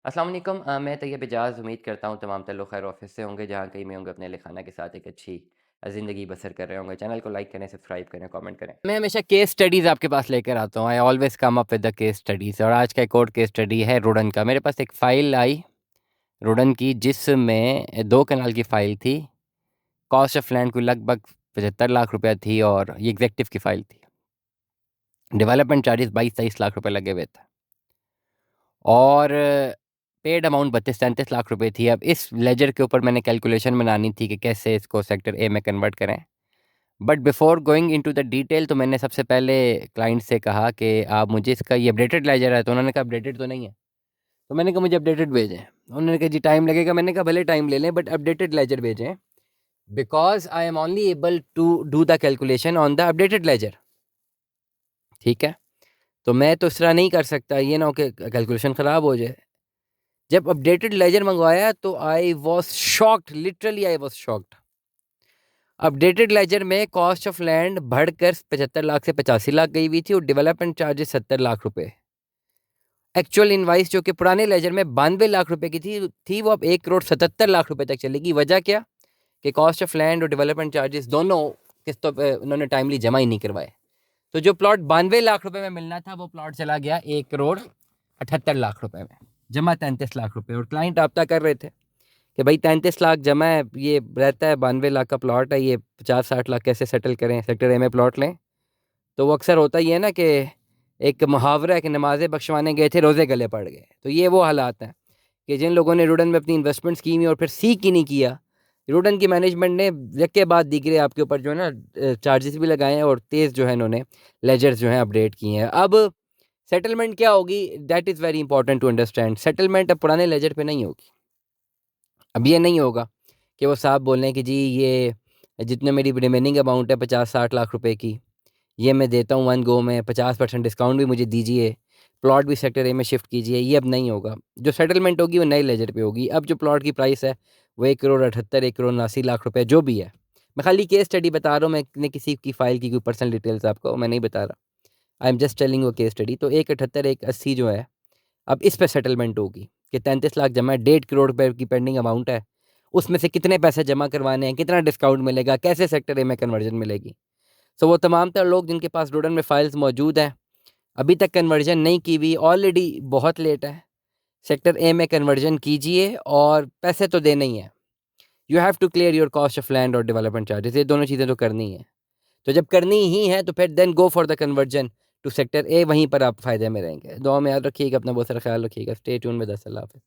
अस्सलाम वालेकुम मैं तैयब एजाज़ उम्मीद करता हूँ तमाम ताल्लुक़ खैर ऑफ़िस से होंगे जहाँ कहीं में होंगे अपने अहल खाना के साथ एक अच्छी ज़िंदगी बसर कर रहे होंगे। चैनल को लाइक करें, सब्सक्राइब करें, कमेंट करें। मैं हमेशा केस स्टडीज़ आपके पास लेकर आता हूँ। I always come up with the case studies और आज का एक और केस स्टडी है रुडन का। मेरे पास एक फ़ाइल आई रुडन की जिसमें 2 कनाल की फ़ाइल थी। कॉस्ट ऑफ लैंड कोई लगभग 75 लाख रुपया थी और ये एग्ज़ेक्टिव की फ़ाइल थी। डेवलपमेंट चार्जेज़ 22-23 लाख रुपए लगे हुए थे और पेड अमाउंट 32-33 लाख रुपए थी। अब इस लेजर के ऊपर मैंने कैलकुलेशन बनानी थी कि कैसे इसको सेक्टर ए में कन्वर्ट करें। But before going into the detail तो मैंने सबसे पहले क्लाइंट से कहा कि आप मुझे इसका ये अपडेटेड लेजर है, तो उन्होंने कहा अपडेटेड तो नहीं है। तो मैंने कहा मुझे अपडेटेड भेजें। उन्होंने कहा जी टाइम लगेगा। मैंने कहा भले टाइम ले लें बट अपडेटेड लेजर भेजें because I am only able to do the calculation on the updated ledger. ठीक है? तो मैं तो इस तरह नहीं कर सकता, ये ना हो कि कैलकुलेशन ख़राब हो जाए। जब अपडेटेड लेजर मंगवाया तो I was shocked, literally I was shocked. Updated ledger में कॉस्ट ऑफ लैंड बढ़कर 75 लाख से 85 लाख गई हुई थी और डेवलपमेंट चार्जेस 70 लाख रुपए। एक्चुअल इनवाइस जो कि पुराने लेजर में 92 लाख रुपए की थी वो अब 1 करोड़ 77 लाख रुपए तक चलेगी। वजह क्या कि कॉस्ट ऑफ लैंड और डेवलपमेंट चार्जेस दोनों किस्तों पे उन्होंने टाइमली जमा ही नहीं करवाए। तो जो प्लॉट 92 लाख रुपए में मिलना था वो प्लॉट चला गया 1 करोड़ 78 लाख रुपए में, जमा 33 लाख रुपए। और क्लाइंट रब्ता कर रहे थे कि भाई 33 लाख जमा है, ये रहता है 92 लाख का प्लॉट है, ये 50-60 लाख कैसे सेटल करें, सेक्टर ए में प्लॉट लें। तो वो अक्सर होता ही है ना कि एक मुहावरा है कि नमाज़ें बख्शवाने गए थे रोज़े गले पड़ गए। तो ये वो हालात हैं कि जिन लोगों ने रुडन में अपनी इन्वेस्टमेंट्स की हुई और फिर सीख ही नहीं किया, रुडन की मैनेजमेंट ने यके बाद दीगरे आपके ऊपर जो है ना चार्जेस भी लगाए हैं और तेज़ जो है इन्होंने लेजर्स जो हैं अपडेट किए हैं। अब सेटलमेंट क्या होगी, that is very important to understand. Settlement अब पुराने लेजर पे नहीं होगी। अब ये नहीं होगा कि वो साहब बोल रहे हैं कि जी ये जितने मेरी रिमेनिंग अमाउंट है 50-60 लाख रुपए की, ये मैं देता हूँ वन गो में, 50% डिस्काउंट भी मुझे दीजिए, प्लॉट भी सेक्टर ए में शिफ्ट कीजिए। ये अब नहीं होगा। जो सेटलमेंट होगी वो नए लेजर पे होगी। अब जो प्लॉट की प्राइस है वो 1 करोड़ 78, 1 करोड़ 79 लाख रुपए जो भी है। मैं खाली केस स्टडी बता रहा हूँ, मैं किसी की फ़ाइल की कोई पर्सनल डिटेल्स आपको मैं नहीं बता रहा। I am just telling you case study. तो 178, 180 जो है अब इस पे सेटलमेंट होगी कि 33 लाख जमा है, 1.5 करोड़ रुपए की पेंडिंग अमाउंट है, उसमें से कितने पैसे जमा करवाने हैं, कितना डिस्काउंट मिलेगा, कैसे सेक्टर ए में कन्वर्जन मिलेगी। सो वो तमाम तर लोग जिनके पास रुडन में फाइल्स मौजूद हैं, अभी तक कन्वर्जन नहीं की हुई, ऑलरेडी बहुत लेट है। सेक्टर ए में कन्वर्जन कीजिए और पैसे तो देने ही हैं। You have to clear your cost of land और डेवलपमेंट चार्जेस, ये दोनों चीज़ें तो करनी है। तो जब करनी ही है तो फिर then go for the conversion to sector A, वहीं पर आप फ़ायदे में रहेंगे। दुआ में याद रखिएगा, अपना बहुत सारा ख्याल रखिएगा। Stay tune with us. अल्लाह हाफ़िज़।